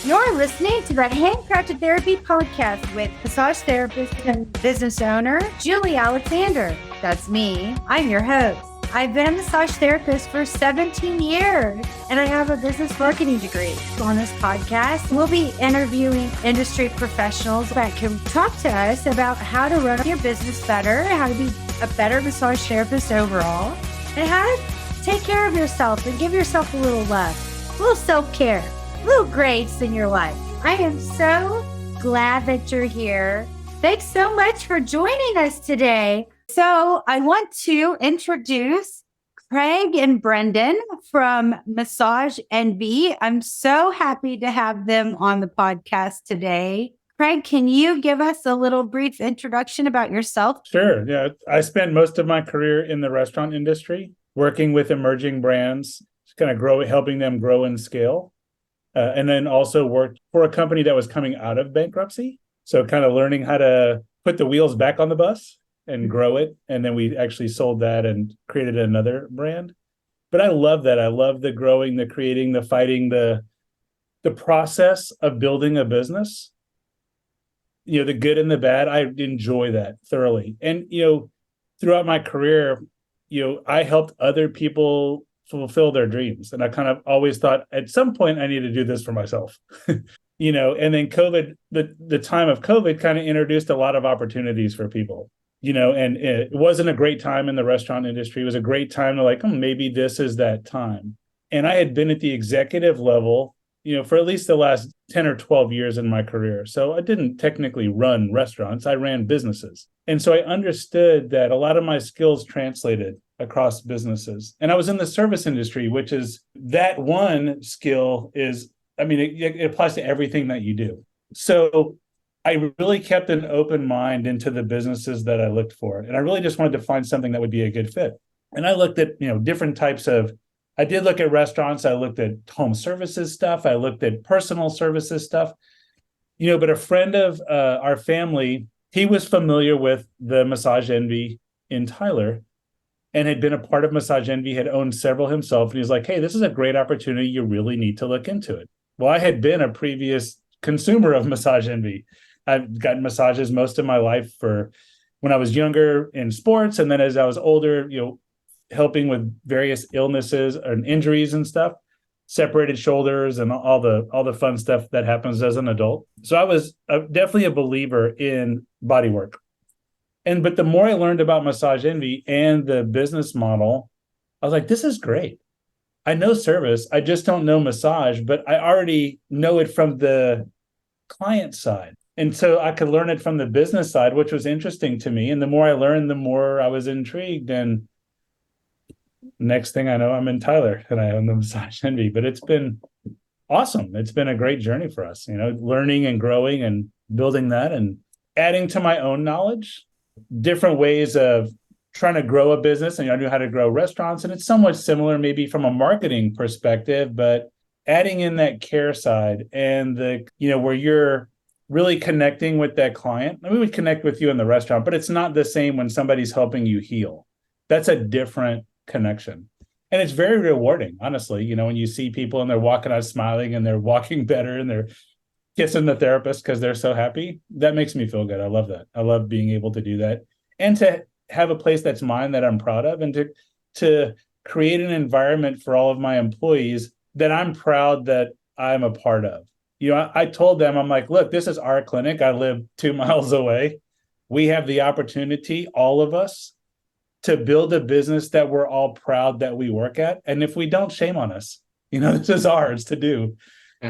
You're listening to the Handcrafted Therapy Podcast with massage therapist and business owner, Julie Alexander. That's me. I'm your host. I've been a massage therapist for 17 years, and I have a business marketing degree. On this podcast, we'll be interviewing industry professionals that can talk to us about how to run your business better, how to be a better massage therapist overall, and how to take care of yourself and give yourself a little love, a little self-care. Little grace in your life. I am so glad that you're here. Thanks so much for joining us today. So I want to introduce Craig and Brendan from Massage Envy. I'm so happy to have them on the podcast today. Craig, can you give us a little brief introduction about yourself? Sure. Yeah. I spent most of my career in the restaurant industry, working with emerging brands, kind of helping them grow and scale. And then also worked for a company that was coming out of bankruptcy. So kind of learning how to put the wheels back on the bus and grow it. And then we actually sold that and created another brand. But I love that. I love the growing, the creating, the fighting, the process of building a business. You know, the good and the bad. I enjoy that thoroughly. And, throughout my career, I helped other people fulfill their dreams. And I kind of always thought at some point I need to do this for myself, and then COVID, the time of COVID kind of introduced a lot of opportunities for people, and it wasn't a great time in the restaurant industry. It was a great time to maybe this is that time. And I had been at the executive level, for at least the last 10 or 12 years in my career. So I didn't technically run restaurants. I ran businesses. And so I understood that a lot of my skills translated across businesses. And I was in the service industry, which is that one skill is, it applies to everything that you do. So I really kept an open mind into the businesses that I looked for. And I really just wanted to find something that would be a good fit. And I looked at, different types of, I did look at restaurants. I looked at home services stuff. I looked at personal services stuff, but a friend of our family, he was familiar with the Massage Envy in Tyler and had been a part of Massage Envy, had owned several himself. And he was like, hey, this is a great opportunity. You really need to look into it. Well, I had been a previous consumer of Massage Envy. I've gotten massages most of my life for when I was younger in sports. And then as I was older, helping with various illnesses and injuries and stuff, separated shoulders and all the fun stuff that happens as an adult. So I was definitely a believer in body work. But the more I learned about Massage Envy and the business model, I was like, this is great. I know service. I just don't know massage, but I already know it from the client side. And so I could learn it from the business side, which was interesting to me. And the more I learned, the more I was intrigued. And next thing I know, I'm in Tyler and I own the Massage Envy. But it's been awesome. It's been a great journey for us, learning and growing and building that and adding to my own knowledge, different ways of trying to grow a business. And I knew how to grow restaurants. And it's somewhat similar maybe from a marketing perspective, but adding in that care side and where you're really connecting with that client. We would connect with you in the restaurant, but it's not the same when somebody's helping you heal. That's a different connection. And it's very rewarding, honestly, when you see people and they're walking out smiling and they're walking better and they're kissing the therapist because they're so happy. That makes me feel good. I love that. I love being able to do that and to have a place that's mine that I'm proud of and to create an environment for all of my employees that I'm proud that I'm a part of. I told them, I'm like, look, this is our clinic. I live 2 miles away. We have the opportunity, all of us, to build a business that we're all proud that we work at. And if we don't, shame on us. This is ours to do.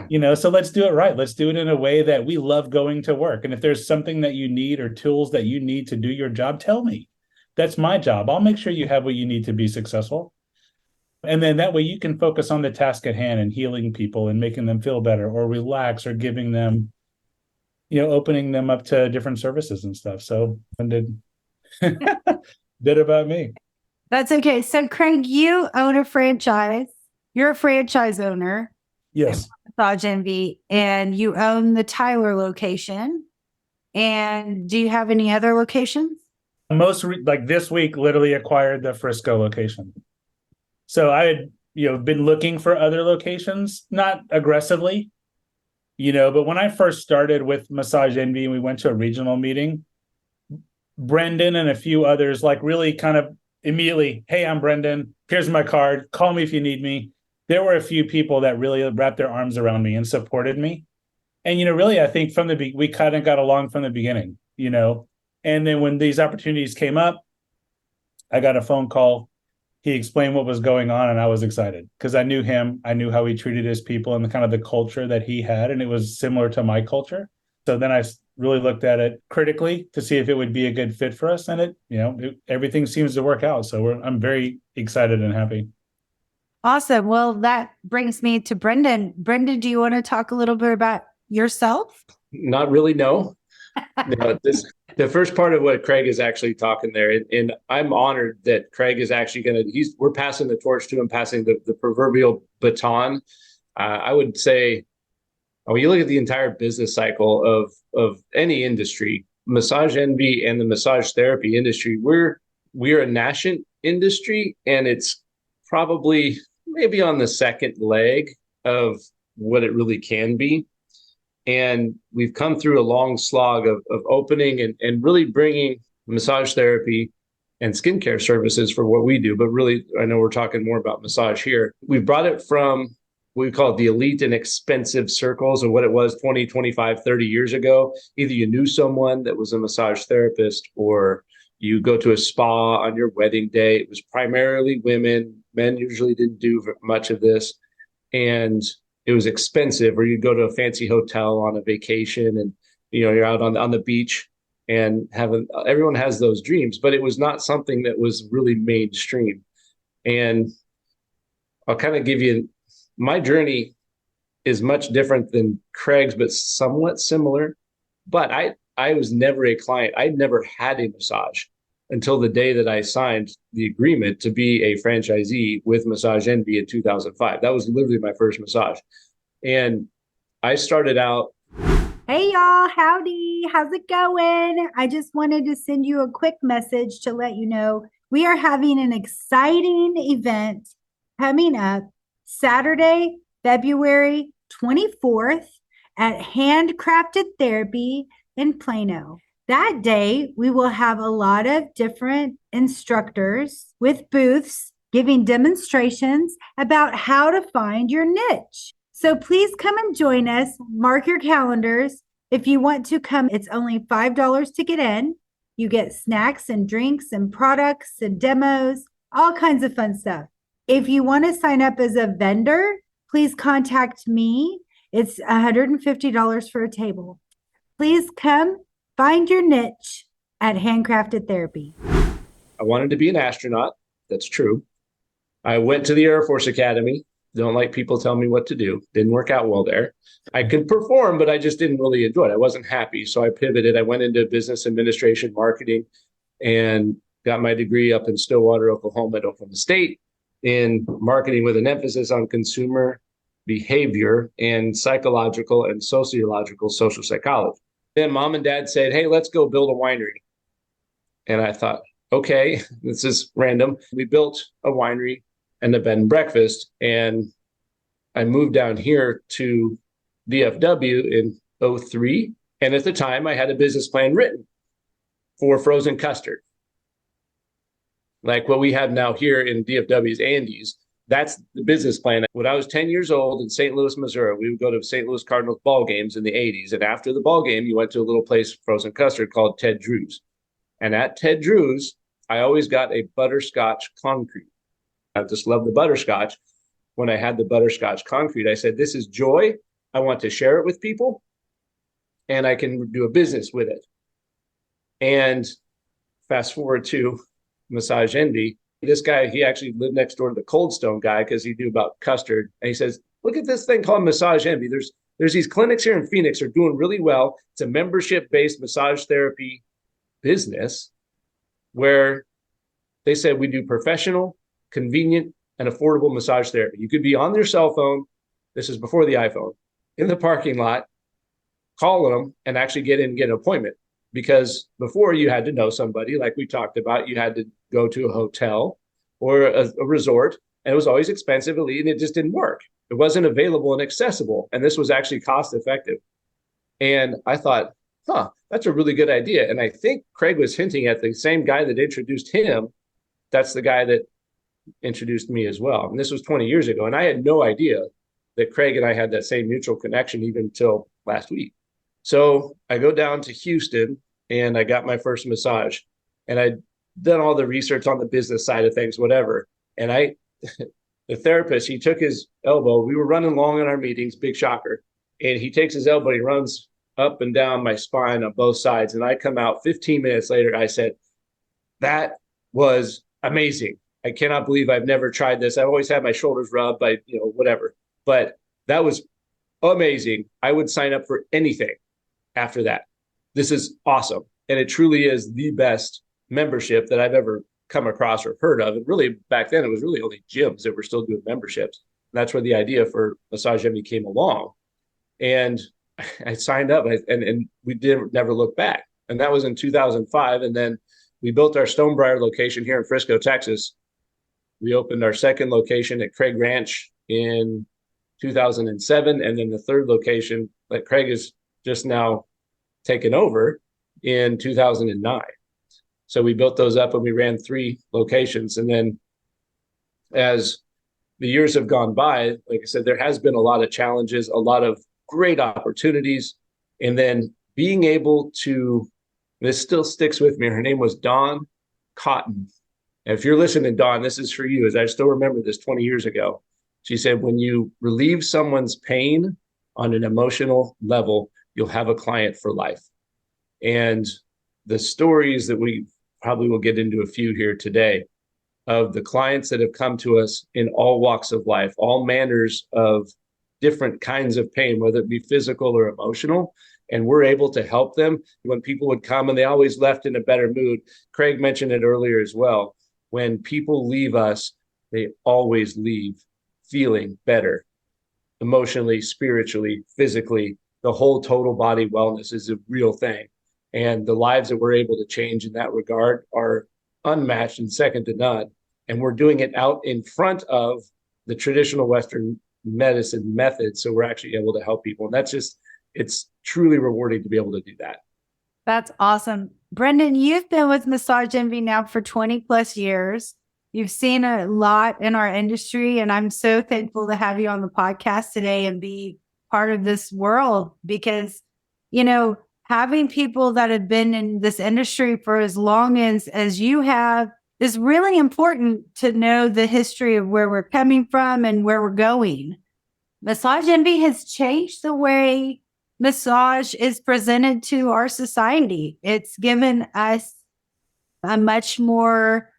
Yeah. So let's do it right. Let's do it in a way that we love going to work. And if there's something that you need or tools that you need to do your job, tell me. That's my job. I'll make sure you have what you need to be successful. And then that way you can focus on the task at hand and healing people and making them feel better or relax or giving them, opening them up to different services and stuff. So I did bit about me. That's okay. So Craig, you own a franchise. You're a franchise owner. Yes. Massage Envy, and you own the Tyler location. And do you have any other locations? This week, literally acquired the Frisco location. So I had, been looking for other locations, not aggressively, But when I first started with Massage Envy and we went to a regional meeting, Brendan and a few others like really kind of immediately, hey, I'm Brendan. Here's my card. Call me if you need me. There were a few people that really wrapped their arms around me and supported me. And, really, I think we kind of got along from the beginning, and then when these opportunities came up, I got a phone call. He explained what was going on, and I was excited because I knew him. I knew how he treated his people and the kind of the culture that he had, and it was similar to my culture. So then I really looked at it critically to see if it would be a good fit for us, and everything seems to work out. So I'm very excited and happy. Awesome. Well, that brings me to Brendan. Brendan, do you want to talk a little bit about yourself? Not really, no. The first part of what Craig is actually talking there, and I'm honored that Craig is actually we're passing the torch to him, passing the proverbial baton. I would say, when you look at the entire business cycle of any industry, Massage Envy and the massage therapy industry, we're a nascent industry, and it's probably maybe on the second leg of what it really can be. And we've come through a long slog of opening and really bringing massage therapy and skincare services for what we do. But really, I know we're talking more about massage here. We've brought it from what we call the elite and expensive circles of what it was 20, 25, 30 years ago. Either you knew someone that was a massage therapist, or you go to a spa on your wedding day. It was primarily women. Men usually didn't do much of this. And it was expensive, or you'd go to a fancy hotel on a vacation and, you're out on the beach and everyone has those dreams, but it was not something that was really mainstream. And I'll kind of give you, my journey is much different than Craig's, but somewhat similar. But I was never a client. I'd never had a massage until the day that I signed the agreement to be a franchisee with Massage Envy in 2005. That was literally my first massage. And I started out. Hey, y'all. Howdy. How's it going? I just wanted to send you a quick message to let you know we are having an exciting event coming up Saturday, February 24th at Handcrafted Therapy in Plano. That day, we will have a lot of different instructors with booths giving demonstrations about how to find your niche. So please come and join us. Mark your calendars. If you want to come, it's only $5 to get in. You get snacks and drinks and products and demos, all kinds of fun stuff. If you want to sign up as a vendor, please contact me. It's $150 for a table. Please come. Find your niche at Handcrafted Therapy. I wanted to be an astronaut. That's true. I went to the Air Force Academy. Don't like people telling me what to do. Didn't work out well there. I could perform, but I just didn't really enjoy it. I wasn't happy. So I pivoted. I went into business administration, marketing, and got my degree up in Stillwater, Oklahoma at Oklahoma State in marketing with an emphasis on consumer behavior and psychological and sociological social psychology. Then mom and dad said, hey, let's go build a winery. And I thought, okay, this is random. We built a winery and a bed and breakfast. And I moved down here to DFW in 2003. And at the time, I had a business plan written for frozen custard. Like what we have now here in DFW's Andes. That's the business plan. When I was 10 years old in St. Louis, Missouri, we would go to St. Louis Cardinals ball games in the 80s. And after the ball game, you went to a little place, frozen custard, called Ted Drew's. And at Ted Drew's, I always got a butterscotch concrete. I just love the butterscotch. When I had the butterscotch concrete, I said, this is joy. I want to share it with people, and I can do a business with it. And fast forward to Massage Envy. This guy, he actually lived next door to the Cold Stone guy because he knew about custard. And he says, look at this thing called Massage Envy. There's these clinics here in Phoenix that are doing really well. It's a membership-based massage therapy business where they said we do professional, convenient, and affordable massage therapy. You could be on your cell phone. This is before the iPhone, in the parking lot, calling them and actually get in and get an appointment. Because before you had to know somebody, like we talked about, you had to go to a hotel or a resort And it was always expensive, and it just didn't work. It wasn't available and accessible. And this was actually cost effective. And I thought, that's a really good idea. And I think Craig was hinting at the same guy that introduced him. That's the guy that introduced me as well. And this was 20 years ago. And I had no idea that Craig and I had that same mutual connection even until last week. So I go down to Houston and I got my first massage, and I'd done all the research on the business side of things, whatever. And the therapist, he took his elbow. We were running long in our meetings, big shocker. And he takes his elbow, he runs up and down my spine on both sides. And I come out 15 minutes later, I said, that was amazing. I cannot believe I've never tried this. I've always had my shoulders rubbed by, whatever. But that was amazing. I would sign up for anything after that. This is awesome. And it truly is the best membership that I've ever come across or heard of. And really, back then, it was really only gyms that were still doing memberships. And that's where the idea for Massage Envy came along. And I signed up, and we never look back. And that was in 2005. And then we built our Stonebriar location here in Frisco, Texas. We opened our second location at Craig Ranch in 2007. And then the third location that Craig has just now taken over in 2009. So we built those up and we ran 3 locations. And then as the years have gone by, like I said, there has been a lot of challenges, a lot of great opportunities. And then being able to, this still sticks with me. Her name was Dawn Cotton. And if you're listening, Dawn, this is for you, as I still remember this 20 years ago. She said, when you relieve someone's pain on an emotional level, you'll have a client for life. And the stories that we probably will get into a few here today of the clients that have come to us in all walks of life, all manners of different kinds of pain, whether it be physical or emotional, and we're able to help them. When people would come and they always left in a better mood, Craig mentioned it earlier as well. When people leave us, they always leave feeling better, emotionally, spiritually, physically. The whole total body wellness is a real thing. And the lives that we're able to change in that regard are unmatched and second to none. And we're doing it out in front of the traditional Western medicine methods. So we're actually able to help people. And that's just, it's truly rewarding to be able to do that. That's awesome. Brendan, you've been with Massage Envy now for 20 plus years. You've seen a lot in our industry, and I'm so thankful to have you on the podcast today and be part of this world because, having people that have been in this industry for as long as you have is really important to know the history of where we're coming from and where we're going. Massage Envy has changed the way massage is presented to our society. It's given us a much more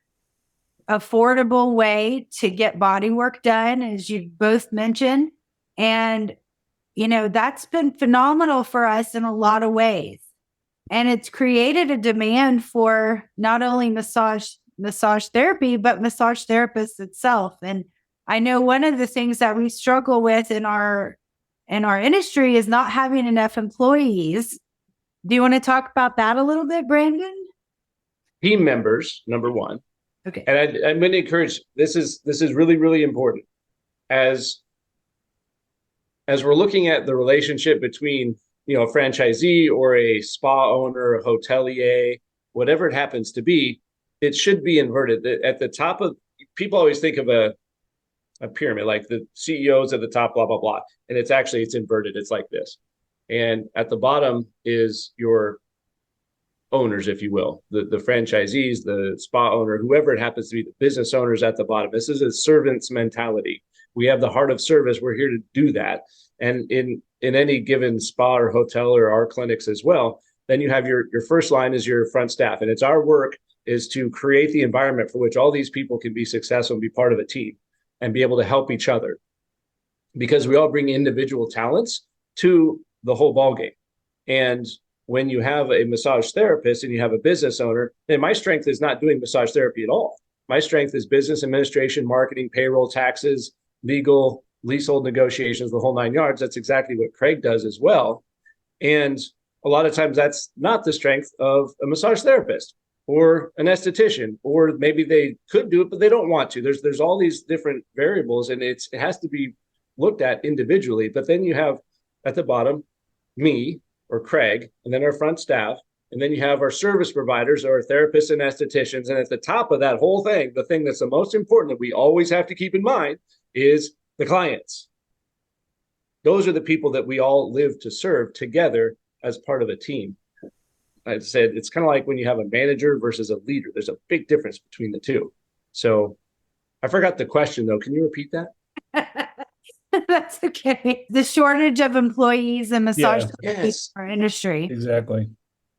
affordable way to get body work done, as you both mentioned. And that's been phenomenal for us in a lot of ways. And it's created a demand for not only massage therapy, but massage therapists itself. And I know one of the things that we struggle with in our industry is not having enough employees. Do you want to talk about that a little bit, Brandon? Team members, number one. Okay. And I'm going to encourage, this is really, really important. As we're looking at the relationship between, a franchisee or a spa owner, a hotelier, whatever it happens to be, it should be inverted. At the top of, people always think of a pyramid, like the CEOs at the top, blah, blah, blah. And it's inverted. It's like this. And at the bottom is your owners, if you will, the franchisees, the spa owner, whoever it happens to be, the business owners at the bottom. This is a servant's mentality. We have the heart of service. We're here to do that. And in any given spa or hotel or our clinics as well, then you have your first line is your front staff. And it's our work is to create the environment for which all these people can be successful and be part of a team and be able to help each other. Because we all bring individual talents to the whole ballgame. And when you have a massage therapist and you have a business owner, then my strength is not doing massage therapy at all. My strength is business administration, marketing, payroll, taxes, legal, leasehold negotiations, the whole 9 yards. That's exactly what Craig does as well. And a lot of times that's not the strength of a massage therapist. or an esthetician, or maybe they could do it, but they don't want to. There's all these different variables, and it has to be looked at individually. But then you have at the bottom, me or Craig, and then our front staff. And then you have our service providers or therapists and estheticians. And at the top of that whole thing, the thing that's the most important that we always have to keep in mind is the clients. Those are the people that we all live to serve together as part of a team. I said, it's kind of like when you have a manager versus a leader. There's a big difference between the two. So I forgot the question, though. Can you repeat that? That's okay. The shortage of employees in massage therapy in our industry. Exactly.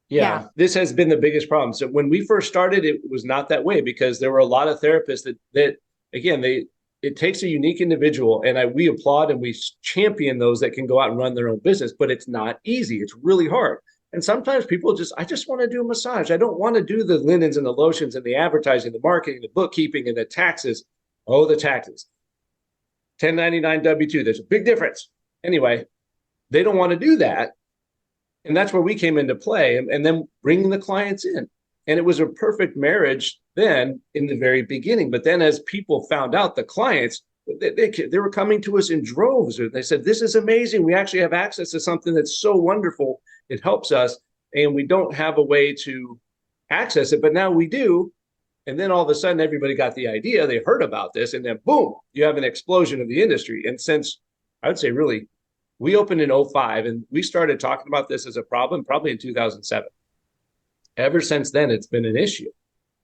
Yeah, this has been the biggest problem. So when we first started, it was not that way because there were a lot of therapists that again, it takes a unique individual, and we applaud and we champion those that can go out and run their own business, but it's not easy. It's really hard. And sometimes people I just want to do a massage. I don't want to do the linens and the lotions and the advertising, the marketing, the bookkeeping, and the taxes. Oh, the taxes. 1099 W-2. There's a big difference. Anyway, they don't want to do that. And that's where we came into play, and then bringing the clients in. And it was a perfect marriage then in the very beginning. But then as people found out, the clients, they were coming to us in droves. They said, this is amazing. We actually have access to something that's so wonderful. It helps us. And we don't have a way to access it, but now we do. And then all of a sudden, everybody got the idea. They heard about this. And then, boom, you have an explosion of the industry. And since, I would say, really, we opened in 2005, and we started talking about this as a problem probably in 2007. Ever since then, it's been an issue.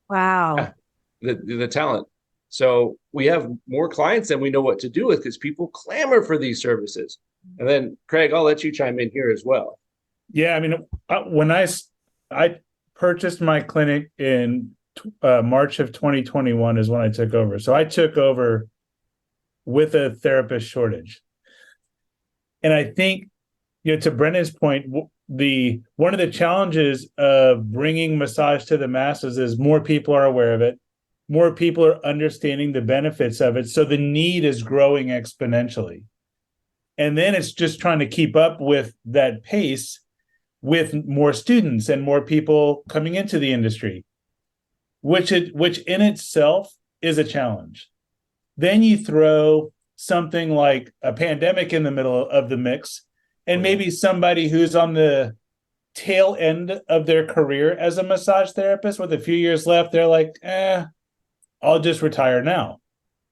Wow. The talent. So we have more clients than we know what to do with because people clamor for these services. And then, Craig, I'll let you chime in here as well. Yeah, I mean, when I purchased my clinic in March of 2021 is when I took over. So I took over with a therapist shortage. And I think, to Brendan's point, one of the challenges of bringing massage to the masses is more people are aware of it. More people are understanding the benefits of it. So the need is growing exponentially. And then it's just trying to keep up with that pace with more students and more people coming into the industry, which in itself is a challenge. Then you throw something like a pandemic in the middle of the mix, and maybe somebody who's on the tail end of their career as a massage therapist with a few years left, they're like, I'll just retire now.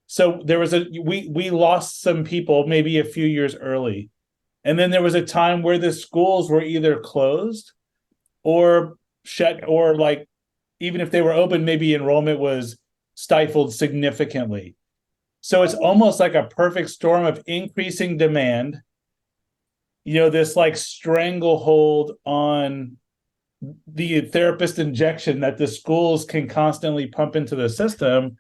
So there was we lost some people maybe a few years early. And then there was a time where the schools were either closed or shut, or like, even if they were open, maybe enrollment was stifled significantly. So it's almost like a perfect storm of increasing demand, this like stranglehold on the therapist injection that the schools can constantly pump into the system,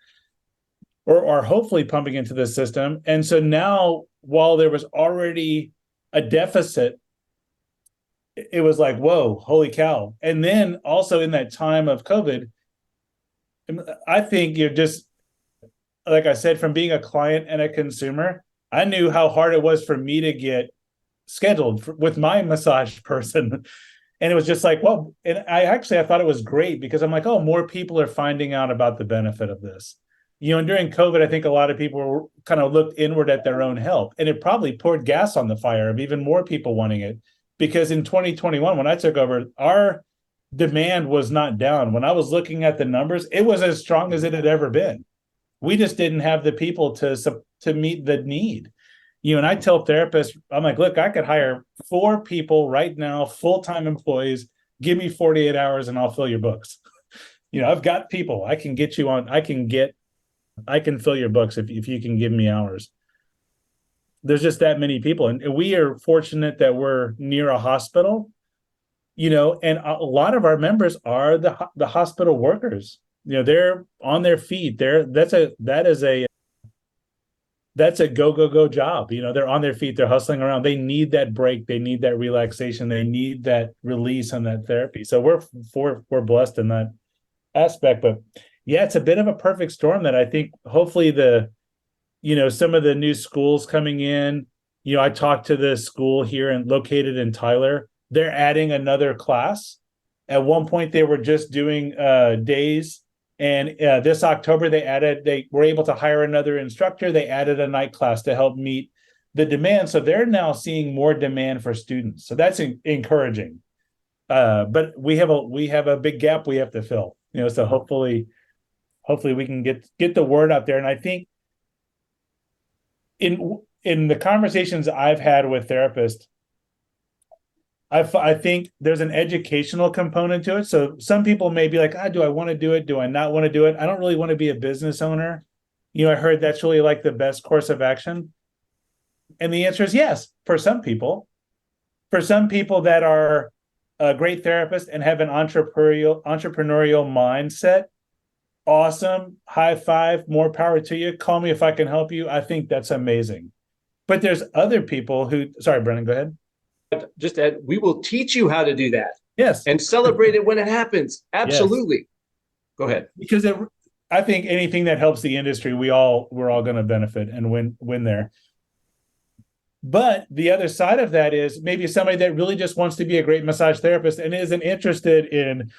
or are hopefully pumping into the system. And so now, while there was already a deficit, it was like, whoa, holy cow. And then also in that time of COVID, I think just, like I said, from being a client and a consumer, I knew how hard it was for me to get scheduled with my massage person. And it was just like, well, and I thought it was great because I'm like, oh, more people are finding out about the benefit of this. And during COVID, I think a lot of people kind of looked inward at their own health, and it probably poured gas on the fire of even more people wanting it. Because in 2021, when I took over, our demand was not down. When I was looking at the numbers, it was as strong as it had ever been. We just didn't have the people to meet the need. And I tell therapists, I'm like, look, I could hire 4 people right now, full-time employees. Give me 48 hours and I'll fill your books. I've got people. I can get you on. I can fill your books if you can give me hours. There's just that many people. And we are fortunate that we're near a hospital, and a lot of our members are the hospital workers. They're on their feet. That's a go job. They're on their feet. They're hustling around. They need that break. They need that relaxation. They need that release and that therapy. So we're blessed in that aspect. But yeah, it's a bit of a perfect storm that I think hopefully some of the new schools coming in, I talked to the school here and located in Tyler. They're adding another class At one point, they were just doing days. And this October, they were able to hire another instructor. They added a night class to help meet the demand. So they're now seeing more demand for students. So that's encouraging. But we have a big gap we have to fill. So hopefully we can get the word out there. And I think in the conversations I've had with therapists, I think there's an educational component to it. So some people may be like, do I want to do it? Do I not want to do it? I don't really want to be a business owner. I heard that's really like the best course of action. And the answer is yes, for some people. For some people that are a great therapist and have an entrepreneurial mindset, awesome, high five, more power to you. Call me if I can help you. I think that's amazing. But there's other people sorry, Brendan, go ahead. Just add, we will teach you how to do that. Yes. And celebrate it when it happens. Absolutely. Yes. Go ahead. Because I think anything that helps the industry, we're all going to benefit and win there. But the other side of that is maybe somebody that really just wants to be a great massage therapist and isn't interested in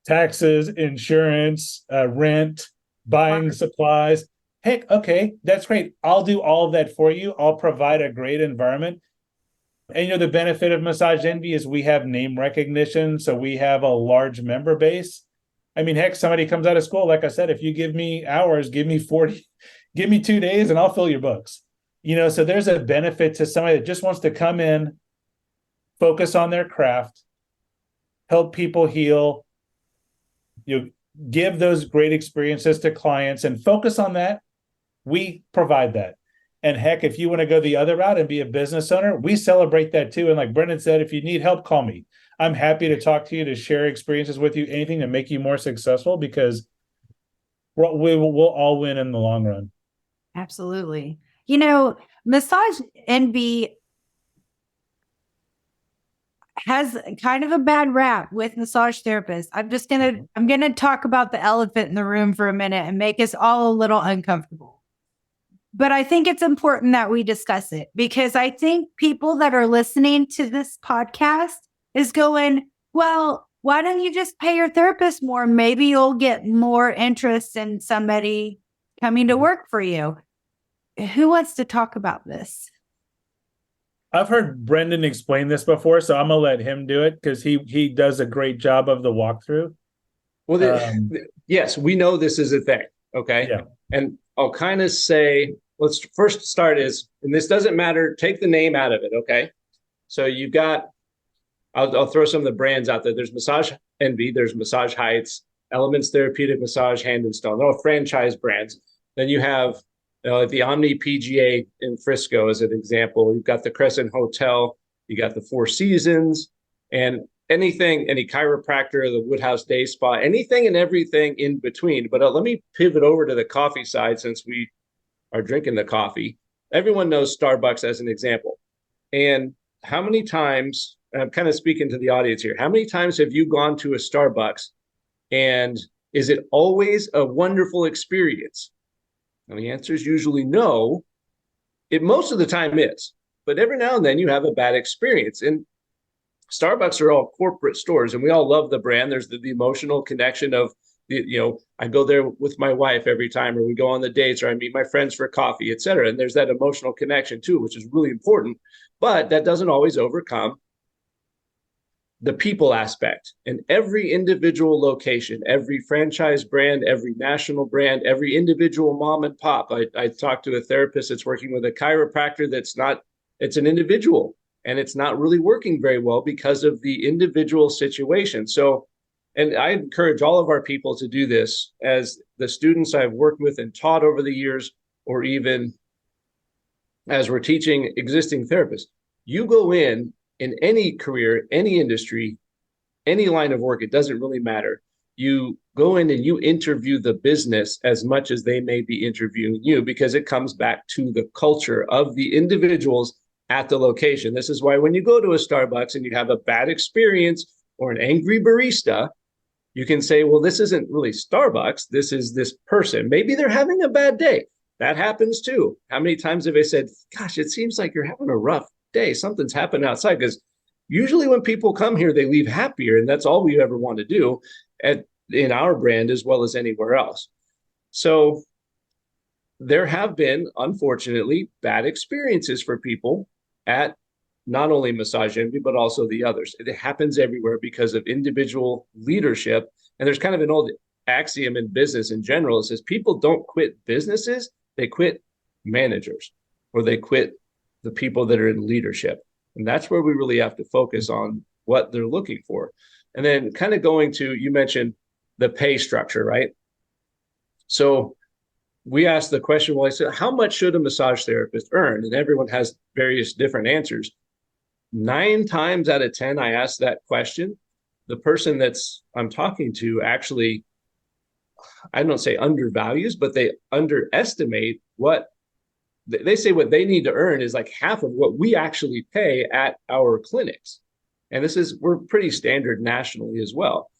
taxes, insurance, rent, buying supplies. Heck, okay, that's great. I'll do all of that for you. I'll provide a great environment. And the benefit of Massage Envy is we have name recognition. So we have a large member base. I mean, heck, somebody comes out of school, like I said, if you give me hours, give me 40, give me 2 days and I'll fill your books. So there's a benefit to somebody that just wants to come in, focus on their craft, help people heal, give those great experiences to clients and focus on that. We provide that. And heck, if you want to go the other route and be a business owner, we celebrate that too. And like Brendan said, if you need help, call me. I'm happy to talk to you, to share experiences with you, anything to make you more successful, because we'll all win in the long run. Absolutely. Massage Envy has kind of a bad rap with massage therapists. I'm gonna talk about the elephant in the room for a minute and make us all a little uncomfortable. But I think it's important that we discuss it, because I think people that are listening to this podcast is going, well, why don't you just pay your therapist more? Maybe you'll get more interest in somebody coming to work for you. Who wants to talk about this? I've heard Brendan explain this before, so I'm going to let him do it because he does a great job of the walkthrough. Well, yes, we know this is a thing. Okay. Yeah. And I'll kind of say, let's first start and this doesn't matter, take the name out of it. Okay. So you've got, I'll throw some of the brands out there. There's Massage Envy, there's Massage Heights, Elements Therapeutic Massage, Hand and Stone. They're all franchise brands. Then you have the Omni PGA in Frisco as an example. You've got the Crescent Hotel, you got the Four Seasons, and any chiropractor, the Woodhouse Day Spa, anything and everything in between. But let me pivot over to the coffee side since we are drinking the coffee. Everyone knows Starbucks as an example. And how many times, and I'm kind of speaking to the audience here, how many times have you gone to a Starbucks and is it always a wonderful experience? And the answer is usually no. It most of the time is, but every now and then you have a bad experience. And Starbucks are all corporate stores and we all love the brand. There's the emotional connection of, I go there with my wife every time, or we go on the dates, or I meet my friends for coffee, et cetera. And there's that emotional connection too, which is really important, but that doesn't always overcome the people aspect. And every individual location, every franchise brand, every national brand, every individual mom and pop. I talked to a therapist that's working with a chiropractor it's an individual and it's not really working very well because of the individual situation. So, and I encourage all of our people to do this as the students I've worked with and taught over the years, or even as we're teaching existing therapists. You go in any career, any industry, any line of work, it doesn't really matter. You go in and you interview the business as much as they may be interviewing you, because it comes back to the culture of the individuals at the location. This is why when you go to a Starbucks and you have a bad experience or an angry barista, you can say, well, this isn't really Starbucks. This is this person. Maybe they're having a bad day. That happens too. How many times have I said, gosh, it seems like you're having a rough day. Something's happened outside, because Usually when people come here, they leave happier, and that's all we ever want to do in our brand as well as anywhere else. So there have been, unfortunately, bad experiences for people at not only Massage Envy, but also the others. It happens everywhere because of individual leadership. And there's kind of an old axiom in business in general. It says people don't quit businesses, they quit managers, or they quit the people that are in leadership. And that's where we really have to focus on what they're looking for. And then kind of going to, you mentioned the pay structure, right? So we asked the question, well, I said, how much should a massage therapist earn? And everyone has various different answers. 9 times out of 10, I asked that question. The person I'm talking to actually, I don't say undervalues, but they underestimate what they say what they need to earn is like half of what we actually pay at our clinics. And we're pretty standard nationally as well.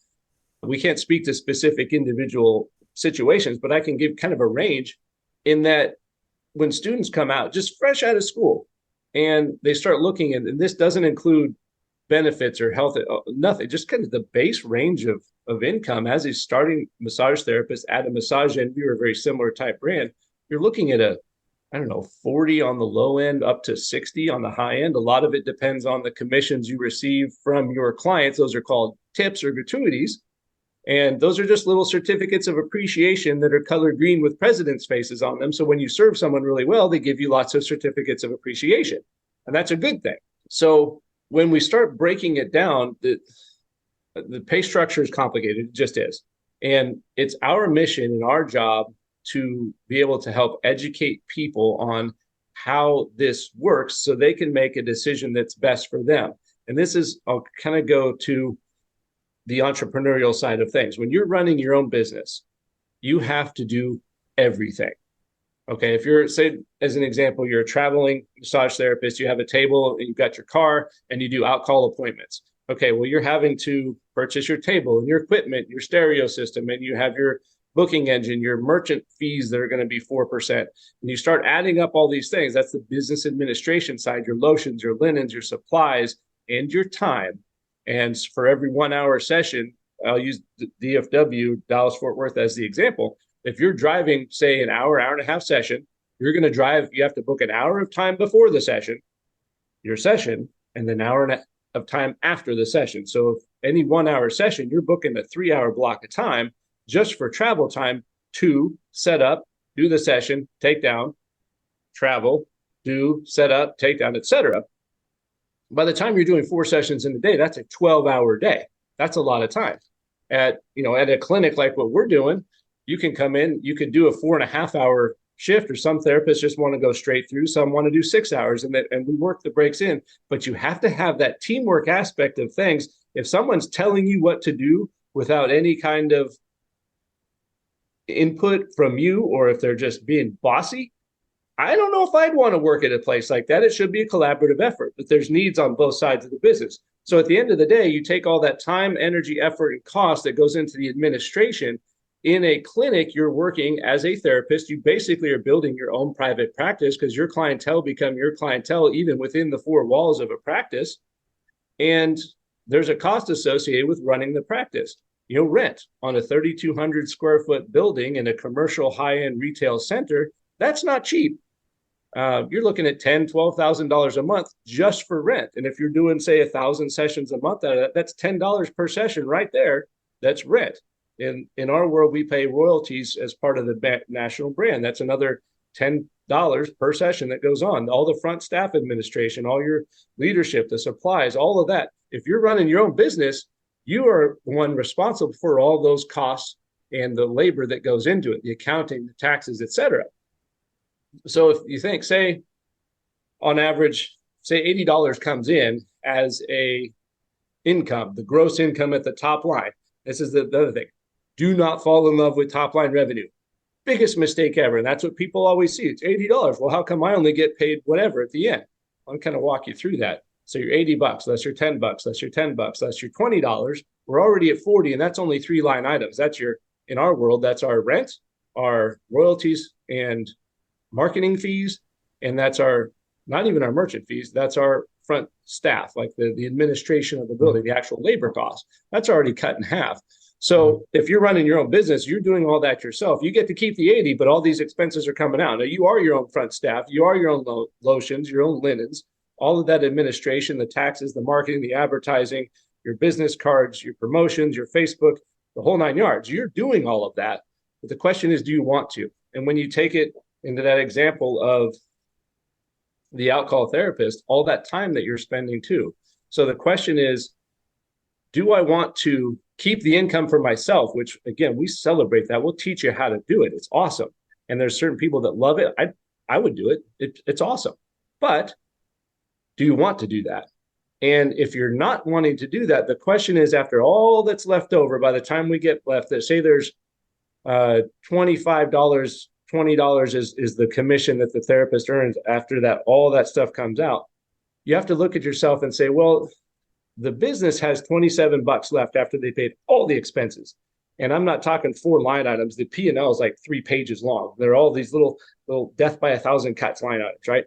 We can't speak to specific individual situations, but I can give kind of a range in that when students come out just fresh out of school and they start looking, and this doesn't include benefits or health, nothing, just kind of the base range of income as a starting massage therapist at a Massage Envy or a very similar type brand, you're looking at 40 on the low end up to 60 on the high end. A lot of it depends on the commissions you receive from your clients. Those are called tips or gratuities. And those are just little certificates of appreciation that are colored green with presidents' faces on them. So when you serve someone really well, they give you lots of certificates of appreciation. And that's a good thing. So when we start breaking it down, the pay structure is complicated. It just is. And it's our mission and our job to be able to help educate people on how this works so they can make a decision that's best for them. And I'll kind of go to the entrepreneurial side of things. When you're running your own business, you have to do everything. Okay. If you're, say, as an example, you're a traveling massage therapist, you have a table and you've got your car and you do out-call appointments. Okay. Well, you're having to purchase your table and your equipment, your stereo system, and you have your booking engine, your merchant fees that are going to be 4%. And you start adding up all these things. That's the business administration side, your lotions, your linens, your supplies, and your time. And for every 1 hour session, I'll use DFW, Dallas Fort Worth, as the example. If you're driving, say, an hour and a half session, you have to book an hour of time before the session, your session, and then an hour of time after the session. So if any 1 hour session, you're booking a 3 hour block of time just for travel time to set up, do the session, take down, travel, do, set up, take down, etc. By the time you're doing 4 sessions in a day, that's a 12-hour day. That's a lot of time. At a clinic like what we're doing, you can come in, you can do a 4.5-hour shift, or some therapists just want to go straight through. Some want to do 6 hours, and we work the breaks in. But you have to have that teamwork aspect of things. If someone's telling you what to do without any kind of input from you, or if they're just being bossy, I don't know if I'd want to work at a place like that. It should be a collaborative effort, but there's needs on both sides of the business. So at the end of the day, you take all that time, energy, effort, and cost that goes into the administration. In a clinic, you're working as a therapist. You basically are building your own private practice because your clientele become your clientele even within the 4 walls of a practice. And there's a cost associated with running the practice. Rent on a 3,200 square foot building in a commercial high-end retail center, that's not cheap. You're looking at $10,000, $12,000 a month just for rent. And if you're doing, say, 1,000 sessions a month out of that, that's $10 per session right there. That's rent. In our world, we pay royalties as part of the national brand. That's another $10 per session that goes on. All the front staff administration, all your leadership, the supplies, all of that. If you're running your own business, you are the one responsible for all those costs and the labor that goes into it, the accounting, the taxes, etc. So if you think, say, on average, say $80 comes in as a income, the gross income at the top line. This is the other thing. Do not fall in love with top line revenue. Biggest mistake ever. And that's what people always see. It's $80. Well, how come I only get paid whatever at the end? I'll kind of walk you through that. So you're $80, that's your $10, that's your $10, that's your $20. We're already at 40, and that's only 3 line items. In our world, that's our rent, our royalties and marketing fees, and that's not even our merchant fees, that's our front staff, like the administration of the building, the actual labor cost. That's already cut in half. So if you're running your own business, you're doing all that yourself. You get to keep the 80, but all these expenses are coming out. Now you are your own front staff. You are your own lotions, your own linens, all of that administration, the taxes, the marketing, the advertising, your business cards, your promotions, your Facebook, the whole 9 yards. You're doing all of that. But the question is, do you want to? And when you take it into that example of the alcohol therapist, all that time that you're spending too. So the question is, do I want to keep the income for myself, which again, we celebrate that. We'll teach you how to do it. It's awesome. And there's certain people that love it. I would do it. It's awesome. But do you want to do that? And if you're not wanting to do that, the question is, after all that's left over, by the time we get left, say there's $25, $20 is the commission that the therapist earns after that, all that stuff comes out. You have to look at yourself and say, well, the business has $27 left after they paid all the expenses. And I'm not talking 4 line items. The P&L is like 3 pages long. They're all these little death by 1,000 cuts line items, right?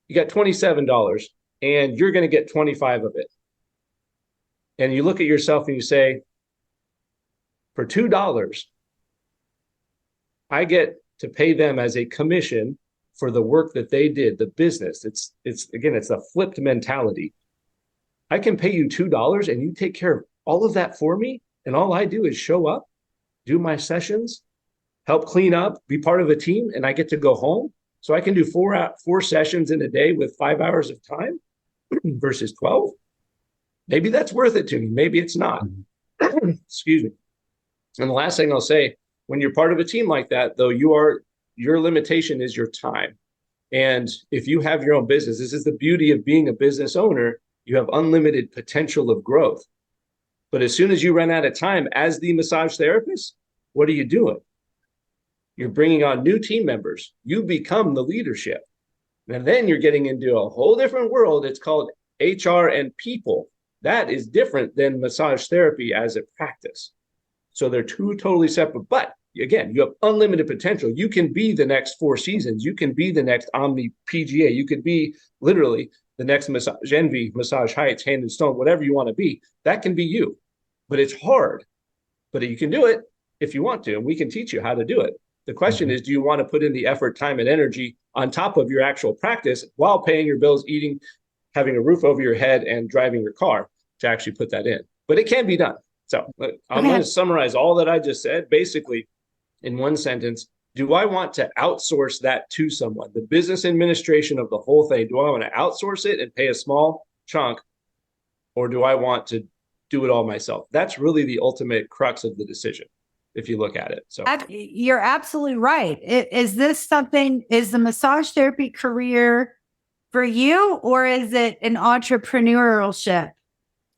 You got $27 and you're going to get 25 of it. And you look at yourself and you say, for $2, I get to pay them as a commission for the work that they did, the business. It's a flipped mentality. I can pay you $2 and you take care of all of that for me. And all I do is show up, do my sessions, help clean up, be part of a team, and I get to go home. So I can do 4 sessions in a day with 5 hours of time versus 12. Maybe that's worth it to me. Maybe it's not. Excuse me. And the last thing I'll say, when you're part of a team like that, though, your limitation is your time. And if you have your own business, this is the beauty of being a business owner, you have unlimited potential of growth. But as soon as you run out of time as the massage therapist, what are you doing? You're bringing on new team members. You become the leadership. And then you're getting into a whole different world. It's called HR and people. That is different than massage therapy as a practice. So they're 2 totally separate. But again, you have unlimited potential. You can be the next 4 Seasons. You can be the next Omni PGA. You could be literally the next Massage Envy, Massage Heights, Hand and Stone, whatever you want to be. That can be you. But it's hard. But you can do it if you want to, and we can teach you how to do it. The question is, do you want to put in the effort, time, and energy on top of your actual practice while paying your bills, eating, having a roof over your head, and driving your car to actually put that in? But it can be done. So I'm going to summarize all that I just said, basically in one sentence. Do I want to outsource that to someone? The business administration of the whole thing. Do I want to outsource it and pay a small chunk, or do I want to do it all myself? That's really the ultimate crux of the decision, if you look at it. So you're absolutely right. Is the massage therapy career for you, or is it an entrepreneurship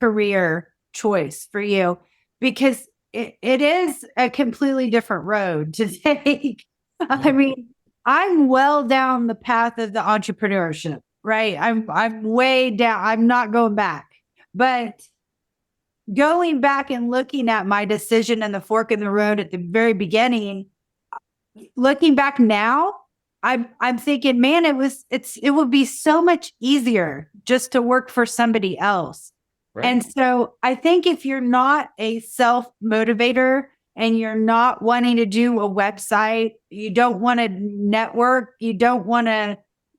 career choice for you? Because it is a completely different road to take. I mean, I'm well down the path of the entrepreneurship, right? I'm way down. I'm not going back. But going back and looking at my decision and the fork in the road at the very beginning, looking back now, I'm thinking, man, it would be so much easier just to work for somebody else. Right. And so I think if you're not a self-motivator and you're not wanting to do a website, you don't want to network, you don't want to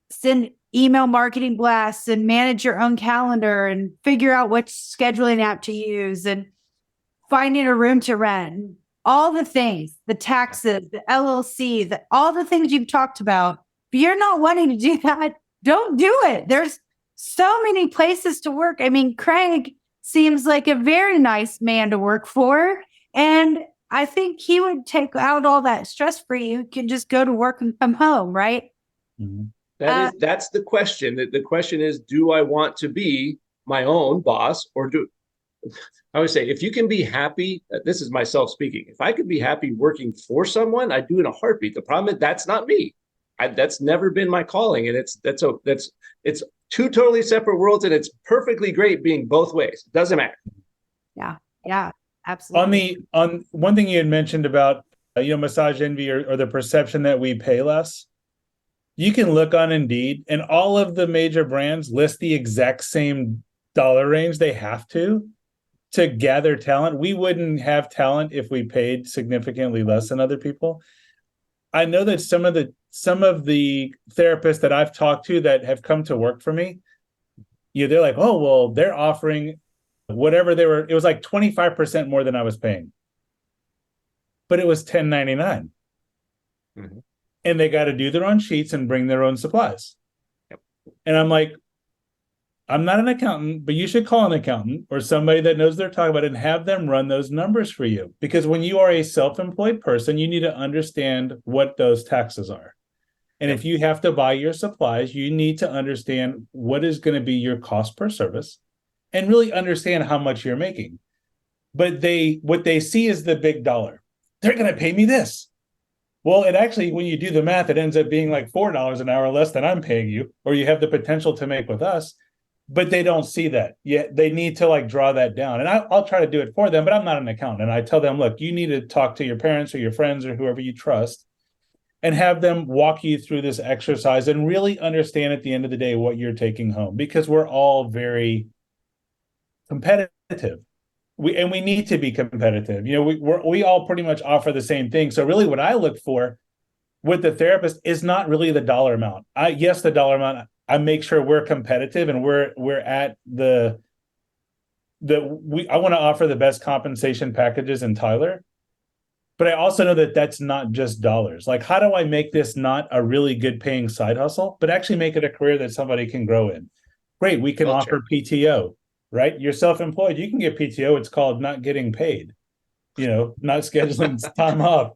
send email marketing blasts and manage your own calendar and figure out which scheduling app to use and finding a room to rent, all the things, the taxes, the LLC, all the things you've talked about. If you're not wanting to do that, don't do it. There's so many places to work. I mean, Craig seems like a very nice man to work for. And I think he would take out all that stress for you. You can just go to work and come home, right? Mm-hmm. That's the question. The question is, do I want to be my own boss, or I would say, if you can be happy, this is myself speaking. If I could be happy working for someone, I'd do it in a heartbeat. The problem is that's not me. That's never been my calling. And it's 2 totally separate worlds, and it's perfectly great being both ways. It doesn't matter. Yeah, absolutely. On one thing you had mentioned about, Massage Envy or the perception that we pay less. You can look on Indeed, and all of the major brands list the exact same dollar range. They have to gather talent. We wouldn't have talent if we paid significantly less than other people. I know that some of the therapists that I've talked to that have come to work for me, they're like, oh, well, they're offering whatever it was like 25% more than I was paying. But it was $10.99. Mm-hmm. And they got to do their own sheets and bring their own supplies. Yep. And I'm like, I'm not an accountant, but you should call an accountant or somebody that knows they're talking about it and have them run those numbers for you. Because when you are a self-employed person, you need to understand what those taxes are. And if you have to buy your supplies, you need to understand what is going to be your cost per service and really understand how much you're making. But what they see is the big dollar. They're going to pay me this. Well, it actually, when you do the math, it ends up being like $4 an hour less than I'm paying you, or you have the potential to make with us. But they don't see that yet. They need to like draw that down. And I'll try to do it for them, but I'm not an accountant. And I tell them, look, you need to talk to your parents or your friends or whoever you trust and have them walk you through this exercise and really understand at the end of the day what you're taking home, because we're all very competitive. We need to be competitive. We all pretty much offer the same thing. So really what I look for with the therapist is not really the dollar amount. The dollar amount, I make sure we're competitive and we're at I want to offer the best compensation packages in Tyler, but I also know that that's not just dollars. Like, how do I make this not a really good paying side hustle, but actually make it a career that somebody can grow in? Great. We can offer PTO, right? You're self-employed. You can get PTO. It's called not getting paid, not scheduling time off,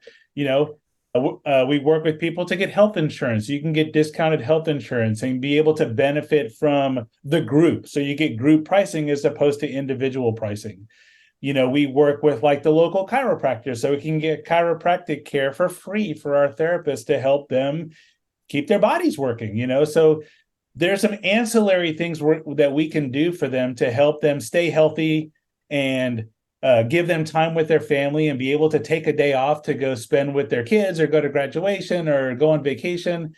we work with people to get health insurance. You can get discounted health insurance and be able to benefit from the group. So you get group pricing as opposed to individual pricing. We work with like the local chiropractor, so we can get chiropractic care for free for our therapists to help them keep their bodies working, So there's some ancillary things that we can do for them to help them stay healthy and give them time with their family and be able to take a day off to go spend with their kids or go to graduation or go on vacation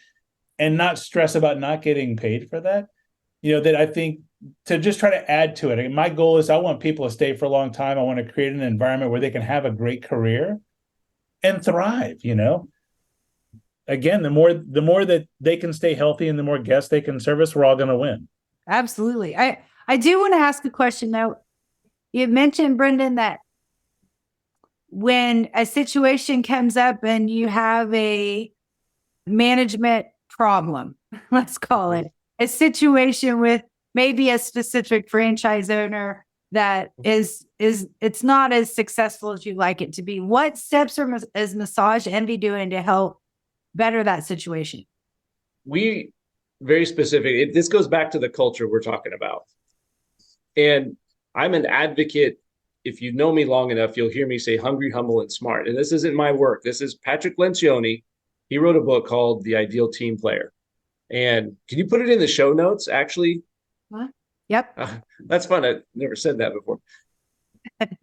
and not stress about not getting paid for that. That I think to just try to add to it. And my goal is I want people to stay for a long time. I want to create an environment where they can have a great career and thrive, Again, the more that they can stay healthy and the more guests they can service, we're all going to win. Absolutely. I do want to ask a question though. You mentioned, Brendan, that when a situation comes up and you have a management problem, let's call it, a situation with maybe a specific franchise owner that is it's not as successful as you'd like it to be. What steps is Massage Envy doing to help better that situation? We very specific. This goes back to the culture we're talking about. And I'm an advocate. If you know me long enough, you'll hear me say hungry, humble, and smart. And this isn't my work. This is Patrick Lencioni. He wrote a book called The Ideal Team Player. And can you put it in the show notes, actually? What? Yep. That's fun. I never said that before.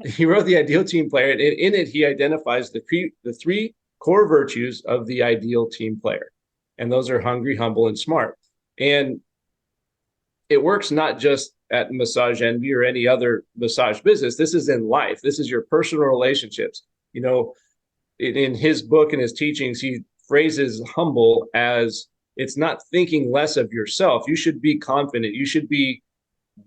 He wrote The Ideal Team Player. And in it, he identifies the three core virtues of the ideal team player. And those are hungry, humble, and smart. And it works not just at Massage Envy or any other massage business. This is in life. This is your personal relationships. In his book and his teachings, he phrases humble as it's not thinking less of yourself. You should be confident. You should be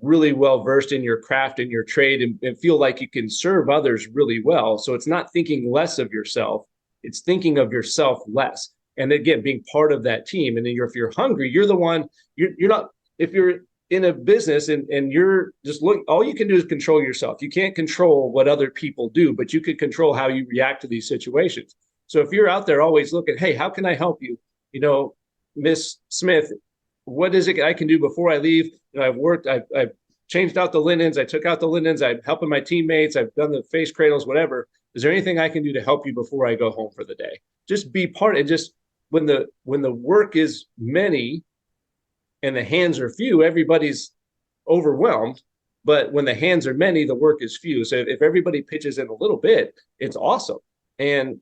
really well versed in your craft and your trade and feel like you can serve others really well. So it's not thinking less of yourself. It's thinking of yourself less. And again, being part of that team. And then if you're hungry, you're the one, you're not, if you're in a business and you're just all you can do is control yourself. You can't control what other people do, but you can control how you react to these situations. So if you're out there always looking, hey, how can I help you? Miss Smith, what is it I can do before I leave? I've changed out the linens. I took out the linens. I'm helping my teammates. I've done the face cradles, whatever. Is there anything I can do to help you before I go home for the day? Just be part. And just when the work is many and the hands are few, everybody's overwhelmed. But when the hands are many, the work is few. So if everybody pitches in a little bit, it's awesome. And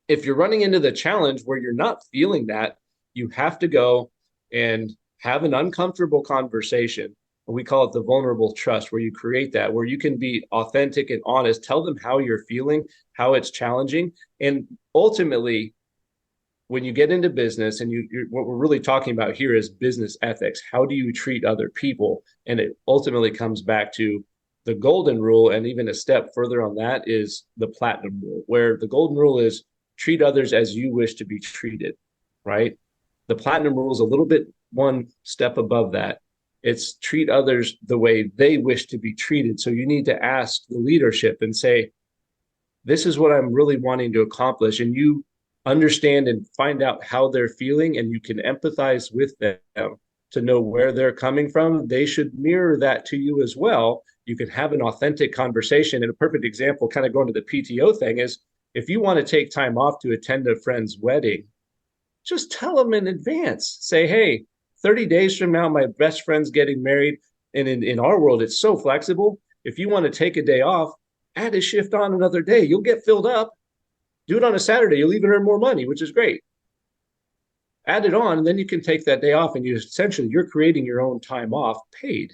if you're running into the challenge where you're not feeling that, you have to go and have an uncomfortable conversation. We call it the vulnerable trust, where you create that, where you can be authentic and honest, tell them how you're feeling, how it's challenging. And ultimately, when you get into business, and what we're really talking about here is business ethics. How do you treat other people? And it ultimately comes back to the golden rule. And even a step further on that is the platinum rule, where the golden rule is treat others as you wish to be treated, right? The platinum rule is a little bit one step above that. It's treat others the way they wish to be treated. So you need to ask the leadership and say, this is what I'm really wanting to accomplish. And you understand and find out how they're feeling, and you can empathize with them to know where they're coming from. They should mirror that to you as well. You can have an authentic conversation. And a perfect example, kind of going to the PTO thing, is if you want to take time off to attend a friend's wedding, just tell them in advance. Say, hey, 30 days from now, my best friend's getting married. And in our world, it's so flexible. If you want to take a day off, add a shift on another day. You'll get filled up. Do it on a Saturday. You'll even earn more money, which is great. Add it on, and then you can take that day off, and you're creating your own time off paid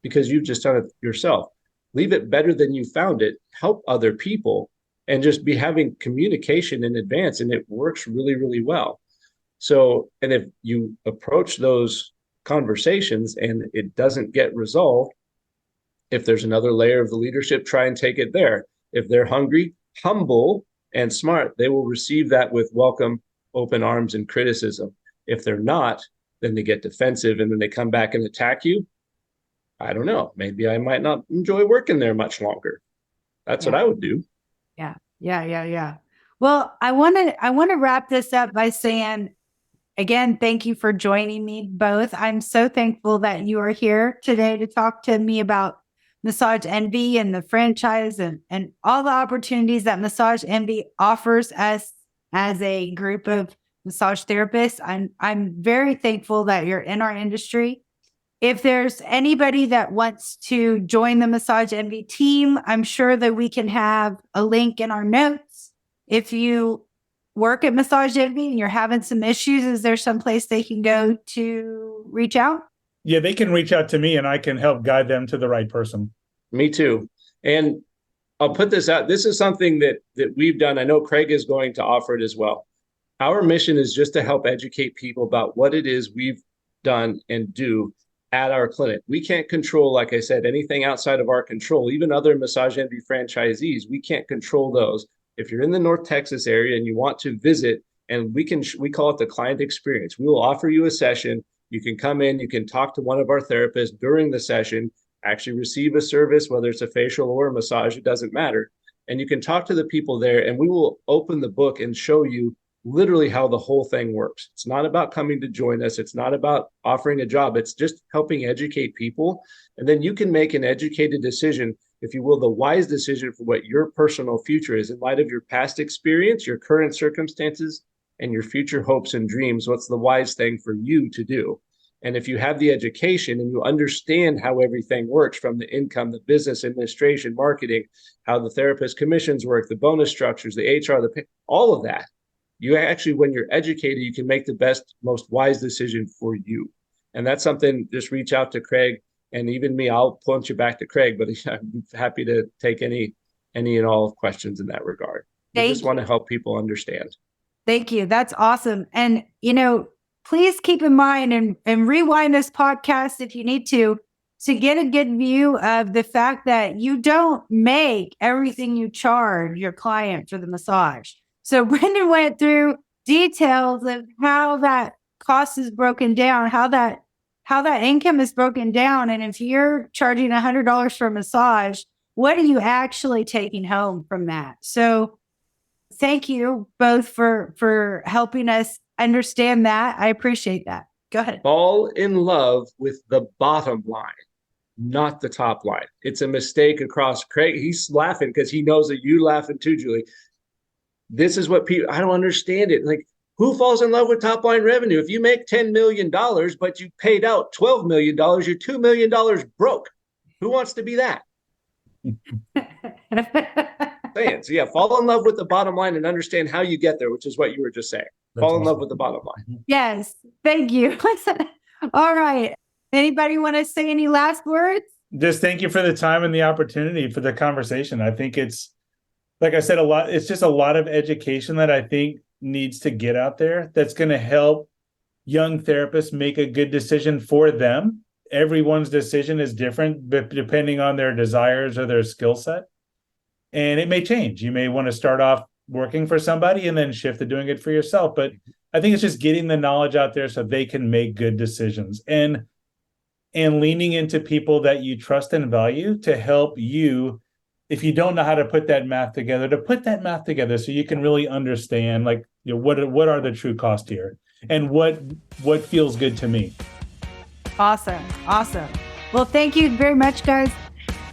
because you've just done it yourself. Leave it better than you found it. Help other people, and just be having communication in advance, and it works really, really well. So, and if you approach those conversations and it doesn't get resolved, if there's another layer of the leadership, try and take it there. If they're hungry, humble, and smart, they will receive that with welcome, open arms, and criticism. If they're not, then they get defensive, and then they come back and attack you. I don't know. Maybe I might not enjoy working there much longer. That's what I would do. Yeah. Well, I want to wrap this up by saying, again, thank you for joining me both. I'm so thankful that you are here today to talk to me about Massage Envy and the franchise and all the opportunities that Massage Envy offers us as a group of massage therapists. I'm very thankful that you're in our industry. If there's anybody that wants to join the Massage Envy team, I'm sure that we can have a link in our notes. If you work at Massage Envy and you're having some issues, is there some place they can go to reach out? Yeah, they can reach out to me, and I can help guide them to the right person. Me too. And I'll put this out. This is something that we've done. I know Craig is going to offer it as well. Our mission is just to help educate people about what it is we've done and do at our clinic. We can't control, like I said, anything outside of our control. Even other Massage Envy franchisees, we can't control those. If you're in the North Texas area and you want to visit, and we call it the client experience. We will offer you a session. You can come in, you can talk to one of our therapists during the session, actually receive a service, whether it's a facial or a massage, it doesn't matter. And you can talk to the people there, and we will open the book and show you literally how the whole thing works. It's not about coming to join us. It's not about offering a job. It's just helping educate people. And then you can make an educated decision, if you will, the wise decision for what your personal future is in light of your past experience, your current circumstances, and your future hopes and dreams. What's the wise thing for you to do? And if you have the education and you understand how everything works, from the income, the business administration, marketing, how the therapist commissions work, the bonus structures, the HR, all of that, you actually, when you're educated, you can make the best, most wise decision for you. And that's something, just reach out to Craig, and even me, I'll point you back to Craig, but I'm happy to take any and all questions in that regard. We just want to help people understand. Thank you. That's awesome. And, please keep in mind and rewind this podcast if you need to get a good view of the fact that you don't make everything you charge your client for the massage. So Brendan went through details of how that cost is broken down, how that income is broken down. And if you're charging $100 for a massage, what are you actually taking home from that? So thank you both for helping us understand that. I appreciate that. Go ahead. Fall in love with the bottom line, not the top line. It's a mistake across. Craig, he's laughing because he knows that you laughing too, Julie. This is what people, I don't understand it. Like, who falls in love with top line revenue? If you make $10 million, but you paid out $12 million, you're $2 million broke. Who wants to be that? saying. So yeah, fall in love with the bottom line and understand how you get there, which is what you were just saying. Fall in love with the bottom line. Yes. Thank you. All right. Anybody want to say any last words? Just thank you for the time and the opportunity for the conversation. I think it's, like I said, it's just a lot of education that I think needs to get out there that's going to help young therapists make a good decision for them. Everyone's decision is different, but depending on their desires or their skill set. And it may change. You may want to start off working for somebody and then shift to doing it for yourself. But I think it's just getting the knowledge out there so they can make good decisions and leaning into people that you trust and value to help you, if you don't know how to put that math together, to put that math together so you can really understand, like, you know, what are the true costs here and what feels good to me. Awesome. Well, thank you very much, guys.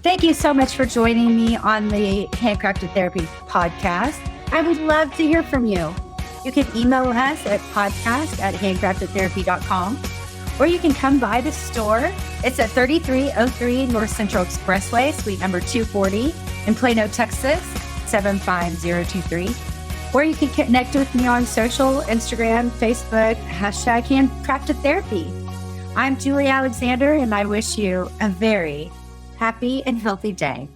Thank you so much for joining me on the Handcrafted Therapy Podcast. I would love to hear from you. You can email us at podcast@handcraftedtherapy.com, or you can come by the store. It's at 3303 North Central Expressway, suite number 240 in Plano, Texas, 75023. Or you can connect with me on social, Instagram, Facebook, #Handcrafted Therapy. I'm Julie Alexander, and I wish you a very happy and healthy day.